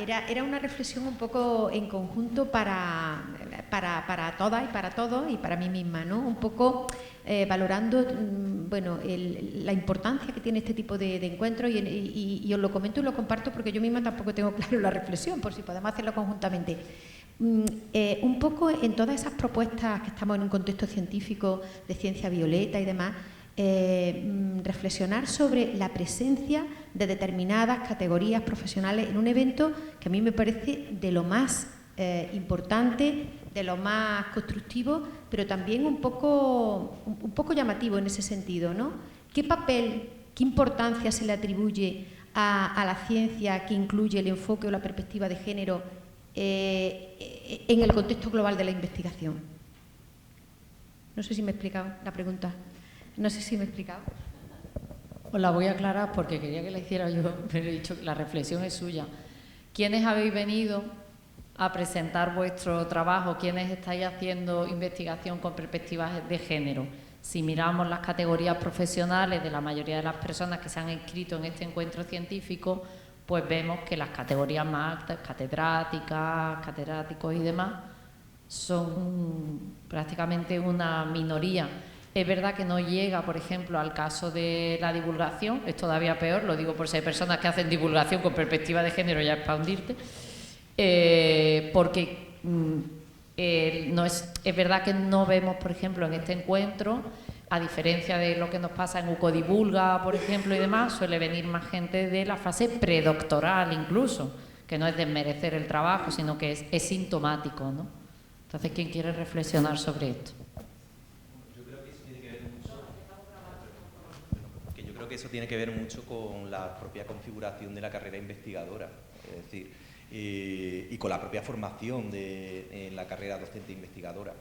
era una reflexión un poco en conjunto para todas y para todos y para mí misma, ¿no? Un poco valorando bueno, la importancia que tiene este tipo de encuentros y os lo comento y lo comparto porque yo misma tampoco tengo claro la reflexión, por si podemos hacerlo conjuntamente. Un poco en todas esas propuestas que estamos en un contexto científico de ciencia violeta y demás, reflexionar sobre la presencia de determinadas categorías profesionales en un evento que a mí me parece de lo más importante, de lo más constructivo, pero también un poco llamativo en ese sentido, ¿no? ¿Qué papel, qué importancia se le atribuye a la ciencia que incluye el enfoque o la perspectiva de género en el contexto global de la investigación? No sé si me he explicado la pregunta. No sé si me he explicado. Os la voy a aclarar porque quería que la hiciera yo, pero he dicho que la reflexión es suya. ¿Quiénes habéis venido a presentar vuestro trabajo? ¿Quiénes estáis haciendo investigación con perspectivas de género? Si miramos las categorías profesionales de la mayoría de las personas que se han inscrito en este encuentro científico, pues vemos que las categorías más altas, catedráticos y demás, son prácticamente una minoría. Es verdad que no llega, por ejemplo, al caso de la divulgación, es todavía peor, lo digo por si hay personas que hacen divulgación con perspectiva de género, ya es para hundirte, porque es verdad que no vemos, por ejemplo, en este encuentro, a diferencia de lo que nos pasa en UCODivulga, por ejemplo, y demás, suele venir más gente de la fase predoctoral incluso, que no es desmerecer el trabajo, sino que es sintomático, ¿no? Entonces, ¿quién quiere reflexionar sobre esto? Yo creo que eso tiene que ver mucho con la propia configuración de la carrera investigadora, es decir, y con la propia formación en la carrera docente investigadora.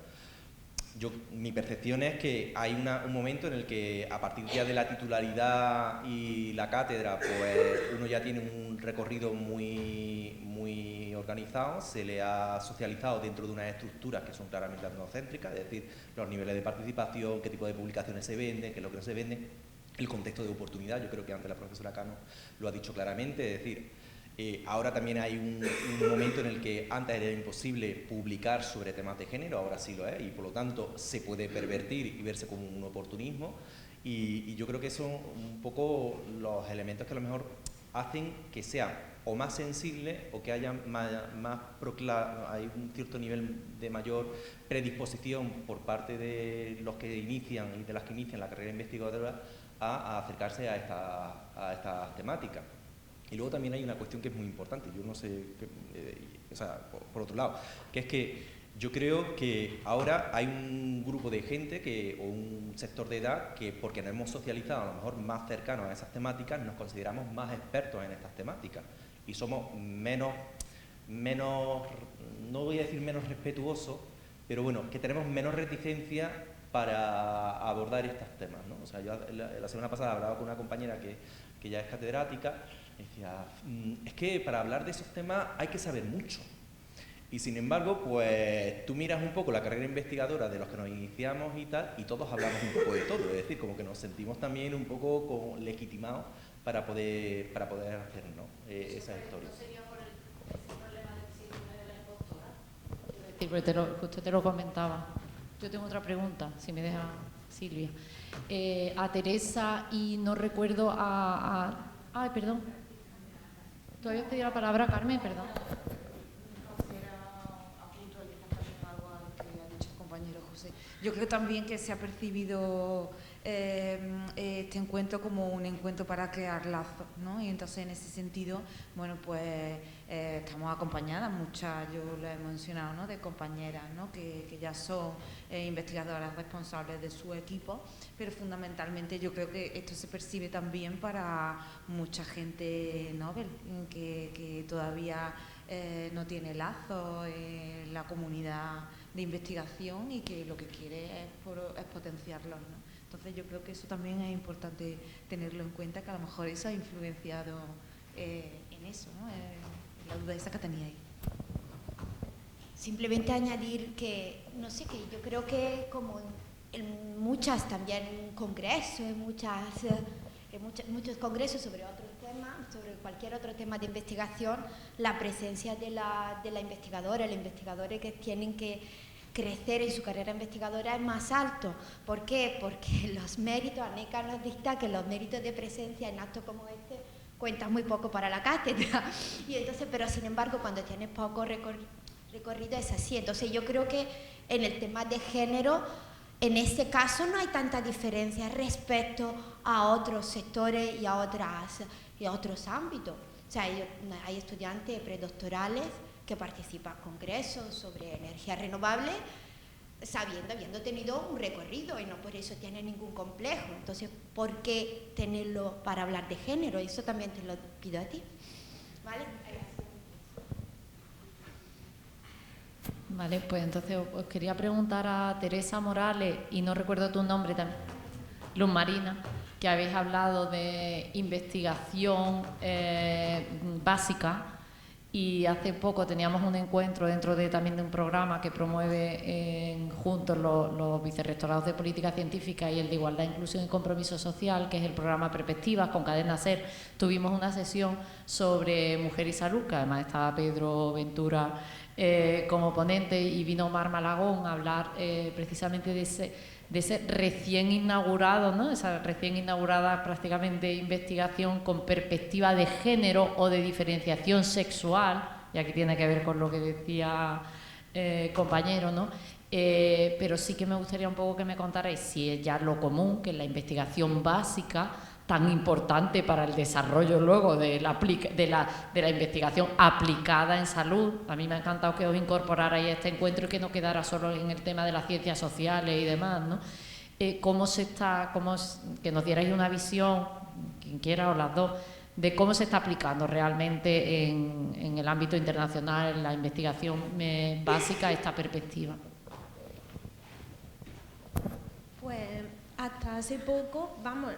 Mi percepción es que hay un momento en el que a partir ya de la titularidad y la cátedra, pues uno ya tiene un recorrido muy organizado, se le ha socializado dentro de unas estructuras que son claramente etnocéntricas, es decir, los niveles de participación, qué tipo de publicaciones se venden, qué es lo que no se vende, el contexto de oportunidad. Yo creo que antes la profesora Cano lo ha dicho claramente, es decir, ahora también hay un momento en el que antes era imposible publicar sobre temas de género, ahora sí lo es, y por lo tanto se puede pervertir y verse como un oportunismo, y yo creo que son un poco los elementos que a lo mejor hacen que sea o más sensible o que haya hay un cierto nivel de mayor predisposición por parte de los que inician y de las que inician la carrera investigadora a acercarse a estas temáticas. Y luego también hay una cuestión que es muy importante, yo no sé, o sea, por otro lado, que es que yo creo que ahora hay un grupo de gente o un sector de edad que, porque nos hemos socializado a lo mejor más cercanos a esas temáticas, nos consideramos más expertos en estas temáticas y somos menos, no voy a decir menos respetuosos, pero bueno, que tenemos menos reticencia para abordar estos temas, ¿no? O sea, yo la semana pasada hablaba con una compañera que ya es catedrática. Decía, es que para hablar de esos temas hay que saber mucho. Y sin embargo, pues tú miras un poco la carrera investigadora de los que nos iniciamos y tal, y todos hablamos un poco de todo. Es decir, como que nos sentimos también un poco legitimados para poder hacer, ¿no? Esa historia. ¿No sería por ese problema del síndrome de la impostora? Justo te lo comentaba. Yo tengo otra pregunta, si me deja Silvia. A Teresa y no recuerdo ay, perdón. ¿Tú habías pedido la palabra, Carmen? Perdón. Yo creo también que se ha percibido este encuentro como un encuentro para crear lazos, ¿no? Y entonces en ese sentido, bueno, pues estamos acompañadas, muchas, yo lo he mencionado, ¿no? De compañeras, ¿no? Que ya son investigadoras responsables de su equipo, pero fundamentalmente yo creo que esto se percibe también para mucha gente Nobel que todavía no tiene lazos en la comunidad de investigación y que lo que quiere es potenciarlos, ¿no? Entonces yo creo que eso también es importante tenerlo en cuenta, que a lo mejor eso ha influenciado en eso, ¿no? La duda esa que tenía ahí. Simplemente añadir que, no sé, que yo creo que como en muchas también congresos, en muchos congresos sobre otros temas, tema, sobre cualquier otro tema de investigación, la presencia de la investigadora, los investigadores que tienen que crecer en su carrera investigadora es más alto. ¿Por qué? Porque los méritos, Aneca nos dicta que los méritos de presencia en actos como este cuentan muy poco para la cátedra. Y entonces, pero sin embargo, cuando tienes poco recorrido es así. Entonces yo creo que en el tema de género, en este caso no hay tanta diferencia respecto a otros sectores y a otros ámbitos. O sea, hay estudiantes predoctorales que participan en congresos sobre energías renovables habiendo tenido un recorrido y no por eso tienen ningún complejo. Entonces, ¿por qué tenerlo para hablar de género? Eso también te lo pido a ti. ¿Vale? Vale, pues entonces os quería preguntar a Teresa Morales, y no recuerdo tu nombre también, Luz Marina, que habéis hablado de investigación básica, y hace poco teníamos un encuentro dentro también de un programa que promueve juntos los vicerrectorados de política científica y el de igualdad, inclusión y compromiso social, que es el programa Perspectivas con Cadena SER. Tuvimos una sesión sobre mujer y salud, que además estaba Pedro Ventura como ponente, y vino Mar Malagón a hablar precisamente de ese recién inaugurado, ¿no? Esa recién inaugurada prácticamente investigación con perspectiva de género o de diferenciación sexual, y aquí tiene que ver con lo que decía compañero, ¿no? Pero sí que me gustaría un poco que me contarais si es ya lo común, que es la investigación básica, tan importante para el desarrollo luego de la investigación aplicada en salud. A mí me ha encantado que os incorporarais a este encuentro y que no quedara solo en el tema de las ciencias sociales y demás, ¿no? Que nos dierais una visión, quien quiera o las dos, de cómo se está aplicando realmente en el ámbito internacional, en la investigación básica, esta perspectiva. Pues hasta hace poco, vamos,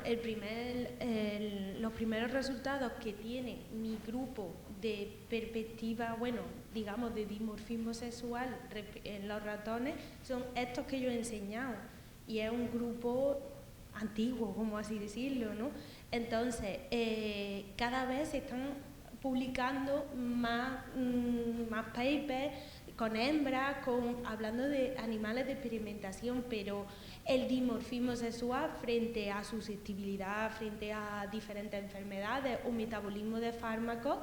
los primeros resultados que tiene mi grupo de perspectiva, bueno, digamos de dimorfismo sexual en los ratones, son estos que yo he enseñado. Y es un grupo antiguo, como así decirlo, ¿no? Entonces, cada vez se están publicando más papers con hembras, hablando de animales de experimentación, pero el dimorfismo sexual frente a susceptibilidad, frente a diferentes enfermedades o metabolismo de fármacos,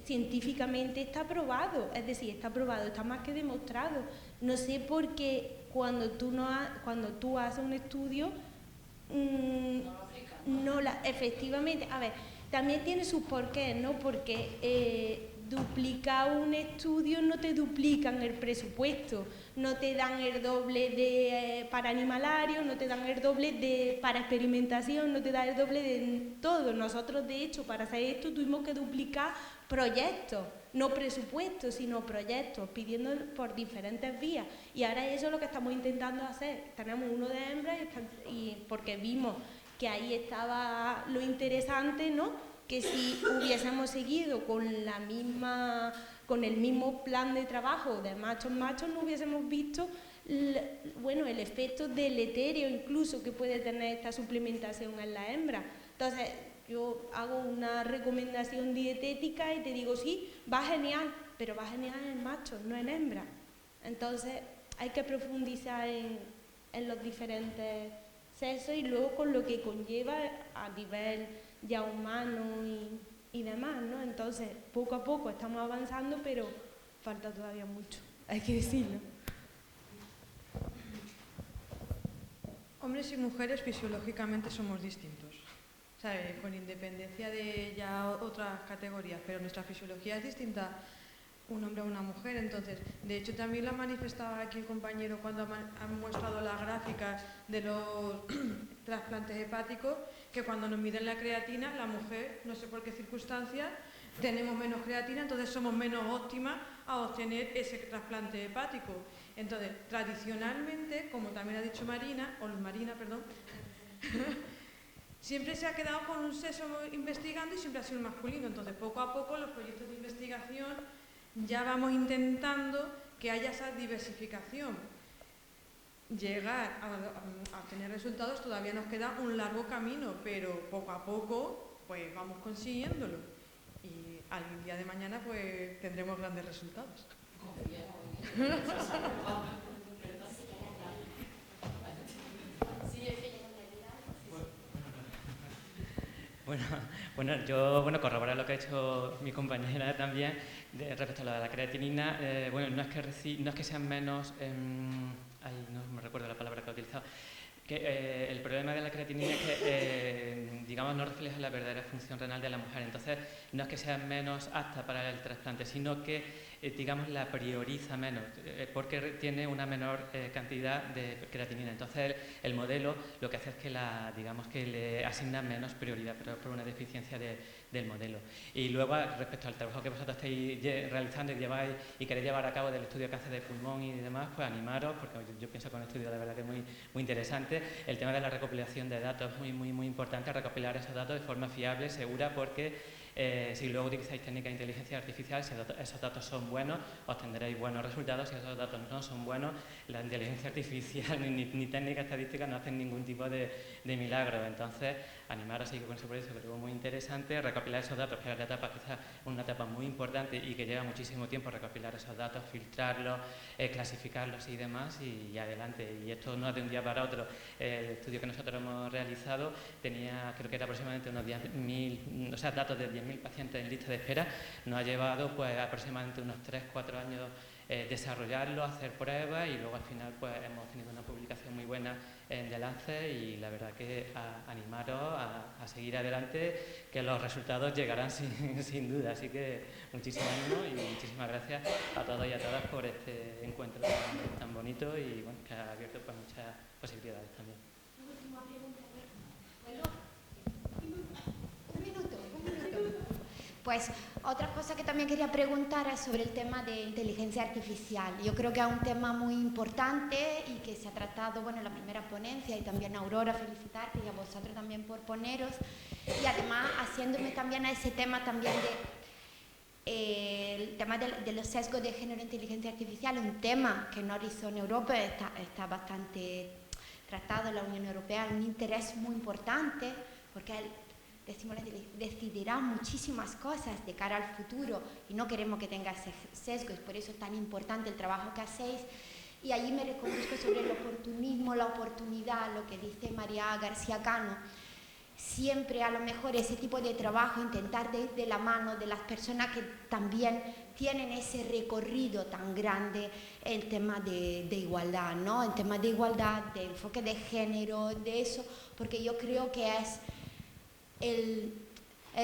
científicamente está probado, es decir, está probado, está más que demostrado. No sé por qué cuando tú haces un estudio, efectivamente, a ver, también tiene sus porqués, ¿no? Porque duplicar un estudio no te duplican el presupuesto, no te dan el doble para animalario, no te dan el doble para experimentación, no te dan el doble de todo. Nosotros, de hecho, para hacer esto tuvimos que duplicar proyectos, no presupuestos, sino proyectos, pidiendo por diferentes vías. Y ahora eso es lo que estamos intentando hacer. Tenemos uno de hembras y porque vimos que ahí estaba lo interesante, ¿no? Que si hubiésemos seguido con el mismo plan de trabajo de machos no hubiésemos visto el efecto deleterio incluso que puede tener esta suplementación en la hembra. Entonces yo hago una recomendación dietética y te digo sí, va genial, pero va genial en machos, no en hembra. Entonces hay que profundizar en los diferentes sexos y luego con lo que conlleva a nivel ya humano y demás, ¿no? Entonces, poco a poco estamos avanzando, pero falta todavía mucho, hay que decirlo. Hombres y mujeres fisiológicamente somos distintos, ¿sabes? Con independencia de ya otras categorías, pero nuestra fisiología es distinta un hombre a una mujer. Entonces, de hecho también lo ha manifestado aquí el compañero cuando han mostrado las gráficas de los trasplantes hepáticos, que cuando nos miden la creatina, la mujer, no sé por qué circunstancias, tenemos menos creatina, entonces somos menos óptimas a obtener ese trasplante hepático. Entonces, tradicionalmente, como también ha dicho Marina, o Marina, perdón, siempre se ha quedado con un sexo investigando y siempre ha sido masculino. Entonces, poco a poco, los proyectos de investigación ya vamos intentando que haya esa diversificación. Llegar a obtener resultados todavía nos queda un largo camino, pero poco a poco pues vamos consiguiéndolo y al día de mañana pues tendremos grandes resultados. Bueno, yo corroborar lo que ha hecho mi compañera también respecto a lo de la creatinina. No es que sean menos, no me recuerdo la palabra que ha utilizado. El problema de la creatinina es que, digamos, no refleja la verdadera función renal de la mujer. Entonces, no es que sea menos apta para el trasplante, sino que, digamos, la prioriza menos, porque tiene una menor cantidad de creatinina. Entonces, el modelo lo que hace es que digamos que le asigna menos prioridad, pero por una deficiencia del modelo. Y luego, respecto al trabajo que vosotros estáis realizando y queréis llevar a cabo del estudio que hace de pulmón y demás, pues animaros, porque yo pienso que es un estudio de verdad que es muy interesante. El tema de la recopilación de datos es muy importante, recopilar esos datos de forma fiable, segura, porque si luego utilizáis técnicas de inteligencia artificial, si esos datos son buenos, obtendréis buenos resultados. Si esos datos no son buenos, la inteligencia artificial ni técnica estadística no hacen ningún tipo de milagro. Entonces, animaros a seguir con ese proyecto, que es muy interesante, recopilar esos datos, que es quizás una etapa muy importante y que lleva muchísimo tiempo recopilar esos datos, filtrarlos, clasificarlos y demás, y adelante. Y esto no es de un día para otro. El estudio que nosotros hemos realizado tenía, creo que era aproximadamente unos 10.000, datos de 10.000 pacientes en lista de espera. Nos ha llevado pues aproximadamente unos 3-4 años desarrollarlo, hacer pruebas, y luego al final pues hemos tenido una publicación muy buena en The Lancet, y la verdad que animaros a seguir adelante, que los resultados llegarán sin duda. Así que muchísimo ánimo y muchísimas gracias a todos y a todas por este encuentro tan bonito, y bueno, que ha abierto pues muchas posibilidades también. Pues otra cosa que también quería preguntar es sobre el tema de inteligencia artificial. Yo creo que es un tema muy importante y que se ha tratado, en la primera ponencia, y también Aurora, felicitarte, y a vosotros también por poneros, y además haciéndome también a ese tema también el tema de los sesgos de género e inteligencia artificial, un tema que en Horizon Europe está bastante tratado en la Unión Europea, un interés muy importante, porque decidirá muchísimas cosas de cara al futuro y no queremos que tenga ese sesgo, y por eso es tan importante el trabajo que hacéis. Y allí me reconduzco sobre el oportunismo, la oportunidad, lo que dice María García Cano. Siempre a lo mejor ese tipo de trabajo, intentar de la mano de las personas que también tienen ese recorrido tan grande, el tema de igualdad, ¿no? El tema de igualdad, de enfoque de género, de eso, porque yo creo que es el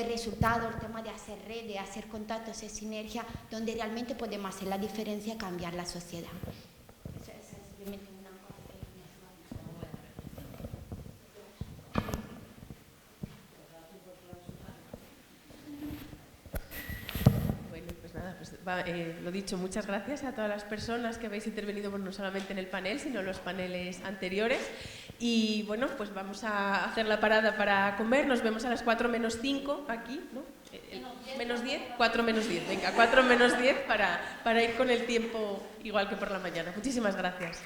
resultado, el tema de hacer red, de hacer contactos, de sinergia, donde realmente podemos hacer la diferencia y cambiar la sociedad. Eso es simplemente una cosa. Bueno, pues nada, lo dicho, muchas gracias a todas las personas que habéis intervenido, no solamente en el panel, sino en los paneles anteriores. Y bueno, pues vamos a hacer la parada para comer. Nos vemos a las 4 menos 5 aquí, ¿no? Menos 10, 4 menos 10. Venga, 4 menos 10 para ir con el tiempo igual que por la mañana. Muchísimas gracias.